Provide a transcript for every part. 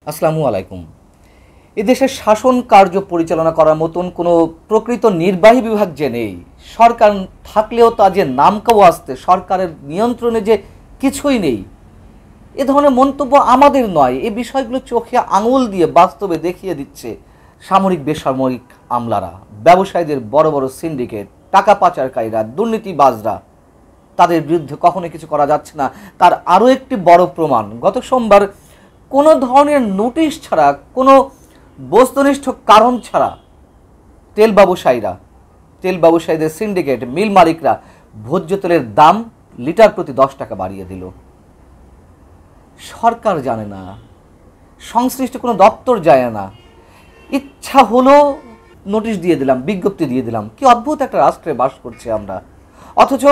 আসসালামু আলাইকুম। এদেশের শাসন কার্য পরিচালনা করার মতন কোনো প্রকৃত নির্বাহী বিভাগ যে নেই, সরকার থাকলেও তা যে নামকাও আসতে সরকারের নিয়ন্ত্রণে যে কিছুই নেই, এ ধরনের মন্তব্য আমাদের নয়। এই বিষয়গুলো চোখে আঙুল দিয়ে বাস্তবে দেখিয়ে দিচ্ছে সামরিক বেসামরিক আমলারা, ব্যবসায়ীদের বড় বড় সিন্ডিকেট, টাকা পাচারকারীরা, দুর্নীতিবাজরা। তাদের বিরুদ্ধে কখনো কিছু করা যাচ্ছে না। তার আরও একটি বড় প্রমাণ, গত সোমবার কোনো ধরনের নোটিশ ছাড়া, কোনো বস্তুনিষ্ঠ কারণ ছাড়া তেল ব্যবসায়ীদের সিন্ডিকেট, মিল মালিকরা ভোজ্য তেলের দাম লিটার প্রতি 10 টাকা বাড়িয়ে দিল। সরকার জানে না, সংশ্লিষ্ট কোনো দপ্তর যায় না, ইচ্ছা হলো নোটিশ দিয়ে দিলাম, বিজ্ঞপ্তি দিয়ে দিলাম। কি অদ্ভুত একটা রাষ্ট্রে বাস করছি আমরা। অথচ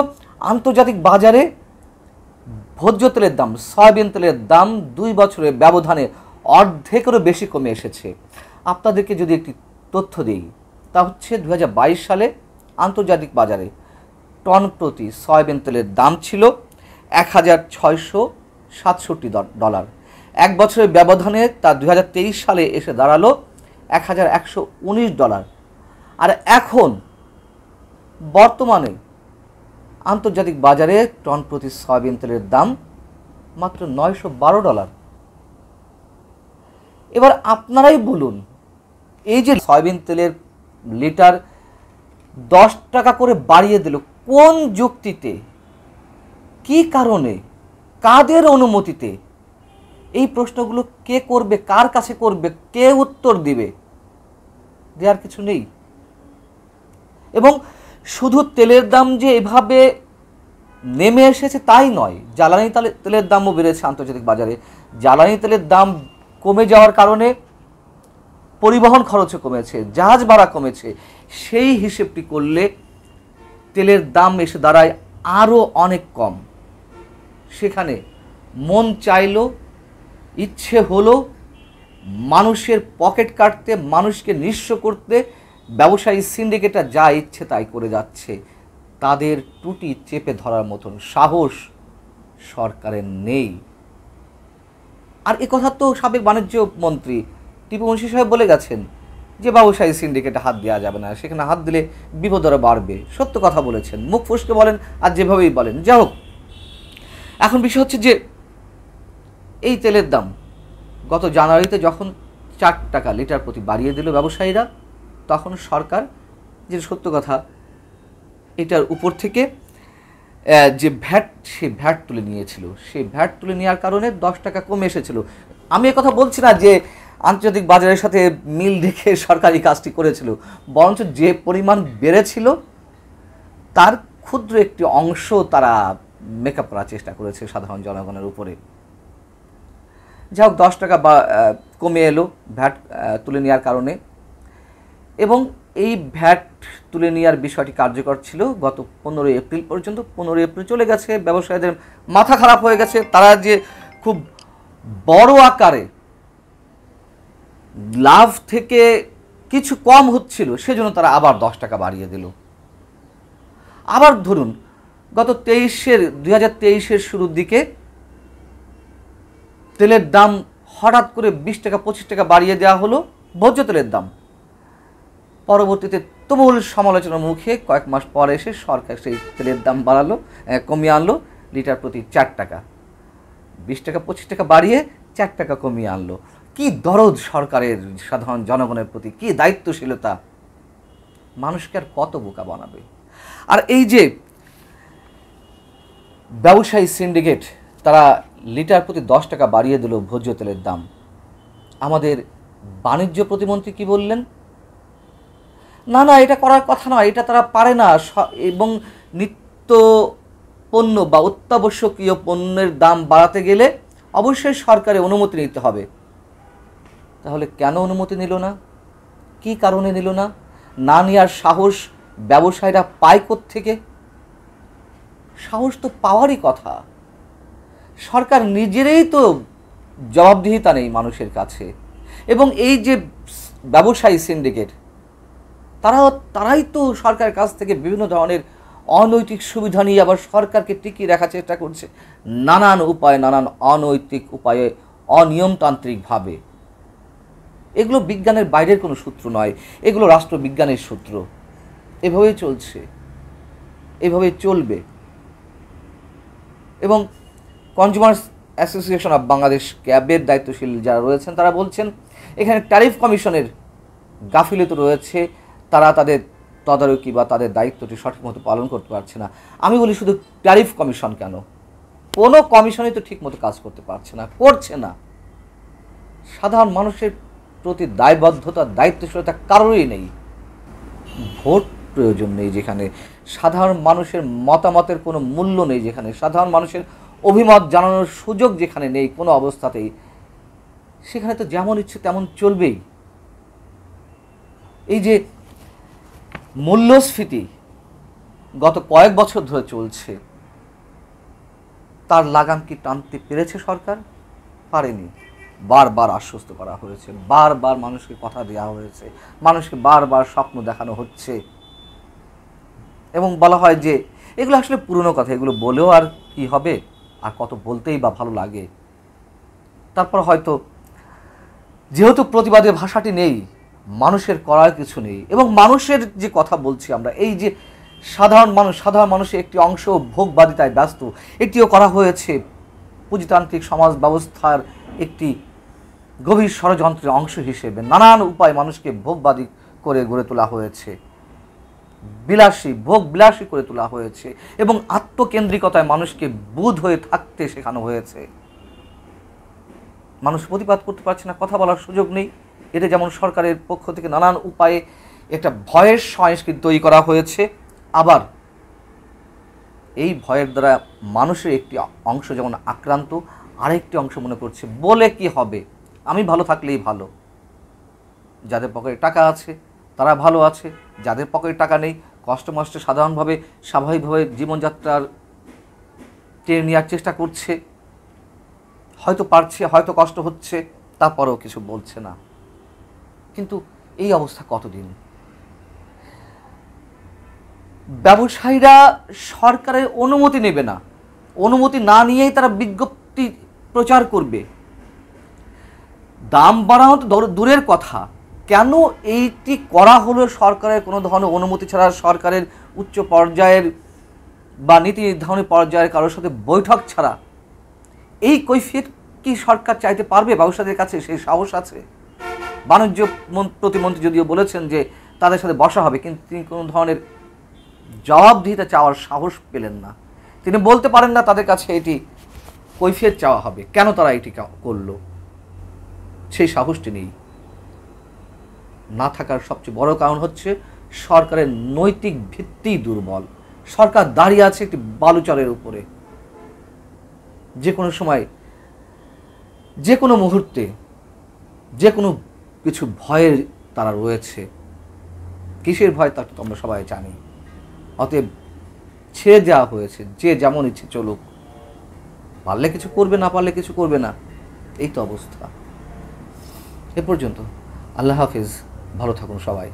আন্তর্জাতিক বাজারে ভোজ্য তেলের দাম, সয়াবিন তেলের দাম 2 বছরের ব্যবধানে অর্ধেকেরও বেশি কমে এসেছে। আপনাদেরকে যদি একটি তথ্য দিই, তা হচ্ছে 2022 সালে আন্তর্জাতিক বাজারে টন প্রতি সয়াবিন তেলের দাম ছিল $1,667। 1 বছরের ব্যবধানে তা 2023 সালে এসে দাঁড়ালো $1,119। আর এখন বর্তমানে আন্তর্জাতিক বাজারে টন প্রতি সয়াবিন তেলের দাম মাত্র $912। এবার আপনারাই বলুন, এই যে সয়াবিন তেলের লিটার 10 টাকা করে বাড়িয়ে দিল, কোন যুক্তিতে, কি কারণে, কাদের অনুমতিতে? এই প্রশ্নগুলো কে করবে, কার কাছে করবে, কে উত্তর দিবে? দেওয়ার কিছু নেই। এবং শুধু তেলের দাম যে এভাবে নেমে এসেছে তাই নয়, জ্বালানি তেলের দামও বেড়েছে আন্তর্জাতিক বাজারে। জ্বালানি তেলের দাম কমে যাওয়ার কারণে পরিবহন খরচও কমেছে, জাহাজ ভাড়া কমেছে। সেই হিসেবটি করলে তেলের দাম এসে দাঁড়ায় আরও অনেক কম। সেখানে মন চাইলো, ইচ্ছে হলো মানুষের পকেট কাটতে, মানুষকে নিঃস্ব করতে ব্যবসায়ী সিন্ডিকেটরা যা ইচ্ছে তাই করে যাচ্ছে। তাদের ত্রুটি চেপে ধরার মতন সাহস সরকারের নেই। আর এ কথা তো সাবেক বাণিজ্য মন্ত্রী টিপু মুন্সি সাহেব বলে গেছেন যে ব্যবসায়ী সিন্ডিকেটে হাত দেওয়া যাবে না, সেখানে হাত দিলে বিপদ আরও বাড়বে। সত্য কথা বলেছেন, মুখ ফুসকে বলেন আর যেভাবেই বলেন। যাই হোক, এখন বিষয় হচ্ছে যে এই তেলের দাম গত জানুয়ারিতে যখন 4 টাকা লিটার প্রতি বাড়িয়ে দিল ব্যবসায়ীরা, তখন সরকার, যে সত্য কথা, এটার উপর থেকে যে ভ্যাট, সে ভ্যাট তুলে নিয়েছিল। সেই ভ্যাট তুলে নেওয়ার কারণে 10 টাকা কমে এসেছিল। আমি কথা বলছি না যে আন্তর্জাতিক বাজারের সাথে মিল রেখে সরকারি কাজটি করেছিল, বরঞ্চ যে পরিমাণ বেড়েছিল তার ক্ষুদ্র একটি অংশ তারা মেকআপ করার চেষ্টা করেছে সাধারণ জনগণের উপরে। যাই হোক, 10 টাকা কমে এলো ভ্যাট তুলে নেওয়ার কারণে। এবং এই ভ্যাট তুলে নেওয়ার বিষয়টি কার্যকর ছিল গত 15 এপ্রিল পর্যন্ত। 15 এপ্রিল চলে গেছে, ব্যবসায়ীদের মাথা খারাপ হয়ে গেছে। তারা যে খুব বড় আকারে লাভ থেকে কিছু কম হচ্ছিল, সেজন্য তারা আবার 10 টাকা বাড়িয়ে দিল। আবার ধরুন, গত 2023-এর শুরুর দিকে তেলের দাম হঠাৎ করে 20 টাকা 25 টাকা বাড়িয়ে দেওয়া হলো, ভোজ্য তেলের দাম। পরবর্তীতে তুমুল সমালোচনার মুখে কয়েক মাস পরে এসে সরকার সেই তেলের দাম কমিয়ে আনলো লিটার প্রতি 4 টাকা। 20 টাকা 25 টাকা বাড়িয়ে 4 টাকা কমিয়ে আনলো। কি দরদ সরকারের সাধারণ জনগণের প্রতি, কি দায়িত্বশীলতা! মানুষকে আর কত বোকা বানাবে? আর এই যে ব্যবসায়ী সিন্ডিকেট, তারা লিটার প্রতি 10 টাকা বাড়িয়ে দিল ভোজ্য তেলের দাম। আমাদের বাণিজ্য প্রতিমন্ত্রী কি বললেন? না না, এটা করার কথা নয়, এটা তারা পারে না। এবং নিত্য পণ্য বা অত্যাবশ্যকীয় পণ্যের দাম বাড়াতে গেলে অবশ্যই সরকারের অনুমতি নিতে হবে। তাহলে কেন অনুমতি নিল না? কি কারণে নিল না? না নেওয়ার সাহস ব্যবসায়ীরা পায় কোত্থেকে? সাহস তো পাওয়ারই কথা। সরকার নিজেরই তো জবাবদিহিতা নেই মানুষের কাছে। এবং এই যে ব্যবসায়ী সিন্ডিকেট, তারাই তো সরকারের কাছ থেকে বিভিন্ন ধরনের অনৈতিক সুবিধা নিয়ে আবার সরকারকে টিকিয়ে রাখার চেষ্টা করছে নানান উপায়ে, নানান অনৈতিক উপায়ে, অনিয়মতান্ত্রিকভাবে। এগুলো বিজ্ঞানের বাইরের কোনো সূত্র নয়, এগুলো রাষ্ট্রবিজ্ঞানের সূত্র। এভাবেই চলছে, এভাবেই চলবে। এবং কনজিউমার্স অ্যাসোসিয়েশন অফ বাংলাদেশ, ক্যাবের দায়িত্বশীল যারা রয়েছেন তারা বলছেন এখানে ট্যারিফ কমিশনের গাফিলতি রয়েছে, তারা তাদের তদারকি বা তাদের দায়িত্বটি সঠিক মতো পালন করতে পারছে না। আমি বলি শুধু ট্যারিফ কমিশন কেন, কোনো কমিশনই তো ঠিক মতো কাজ করতে পারছে না, করছে না। সাধারণ মানুষের প্রতি দায়বদ্ধতা, দায়িত্বশীলতা কারোরই নেই। ভোট প্রয়োজন নেই যেখানে, সাধারণ মানুষের মতামতের কোনো মূল্য নেই যেখানে, সাধারণ মানুষের অভিমত জানানোর সুযোগ যেখানে নেই কোনো অবস্থাতেই, সেখানে তো যেমন ইচ্ছে তেমন চলবেই। এই যে মূল্যস্ফীতি গত কয়েক বছর ধরে চলছে, তার লাগাম কি টানতে পেরেছে সরকার? পারেনি। বারবার আশ্বস্ত করা হয়েছে, বারবার মানুষকে কথা দেওয়া হয়েছে, মানুষকে বারবার স্বপ্ন দেখানো হচ্ছে এবং বলা হয় যে এগুলো আসলে পুরনো কথা, এগুলো বলেও আর কি হবে, আর কত বলতেই বা ভালো লাগে। তারপর হয়তো যেহেতু প্রতিবাদের ভাষাটি নেই, মানুষের করার কিছু নেই, এবং মানুষের যে কথা বলছি আমরা, এই যে সাধারণ মানুষের একটি অংশ ভোগবাদিতায় ব্যস্ত, এটিও করা হয়েছে পুঁজিতান্ত্রিক সমাজ ব্যবস্থার একটি গভীর ষড়যন্ত্রের অংশ হিসেবে। নানান উপায় মানুষকে ভোগবাদী করে গড়ে তোলা হয়েছে, বিলাসী করে তোলা হয়েছে, এবং আত্মকেন্দ্রিকতায় মানুষকে বুধ হয়ে থাকতে শেখানো হয়েছে। মানুষ প্রতিবাদ করতে পারছে না, কথা বলার সুযোগ নেই। এটা যেমন সরকারের পক্ষ থেকে নানান উপায়ে একটা ভয়ের সংস্কৃতি তৈরি করা হয়েছে, আবার এই ভয়ের দ্বারা মানুষের একটি অংশ যেমন আক্রান্ত, আরেকটি অংশ মনে করছে বলে কি হবে, আমি ভালো থাকলেই ভালো। যাদের পকেটে টাকা আছে তারা ভালো আছে, যাদের পকেটে টাকা নেই কষ্ট মষ্টে সাধারণভাবে স্বাভাবিকভাবে জীবনযাত্রার টেনে নেওয়ার চেষ্টা করছে, হয়তো পারছে, হয়তো কষ্ট হচ্ছে, তারপরেও কিছু বলছে না। কিন্তু এই অবস্থা কতদিন? ব্যবসায়ীরা সরকারের অনুমতি নেবে না, অনুমতি না নিয়েই তারা বিজ্ঞপ্তি প্রচার করবে। দাম বাড়ানো তো দূরের কথা, কেন এইটি করা হলো সরকারের কোনো ধরনের অনুমতি ছাড়া, সরকারের উচ্চ পর্যায়ের বা নীতি নির্ধারণী পর্যায়ের কারোর সাথে বৈঠক ছাড়া? এই কৈফিয়ত কি সরকার চাইতে পারবে? ব্যবসায়ীদের কাছে সেই সাহস আছে? বাণিজ্য প্রতিমন্ত্রী যদিও বলেছেন যে তাদের সাথে বসা হবে, কিন্তু তিনি কোনো ধরনের জবাবদিহিতা চাওয়ার সাহস পেলেন না। তিনি বলতে পারেন না তাদের কাছে এটি কৈফিয়ত চাওয়া হবে, কেন তারা এটি করলো, সেই সাহসটি নেই। না থাকার সবচেয়ে বড় কারণ হচ্ছে সরকারের নৈতিক ভিত্তি দুর্বল। সরকার দাঁড়িয়ে আছে একটি বালুচরের উপরে, যে কোনো সময়, যে কোনো মুহূর্তে, যে কোনো কিছু ভয়ের তারা রয়েছে। কিসের ভয় তা তো আমরা সবাই জানি। অতএব ছেড়ে দেওয়া হয়েছে, যে যেমন ইচ্ছে চলুক, পারলে কিছু করবে, না পারলে কিছু করবে না, এই তো অবস্থা। এ পর্যন্ত। আল্লাহ হাফিজ, ভালো থাকুন সবাই।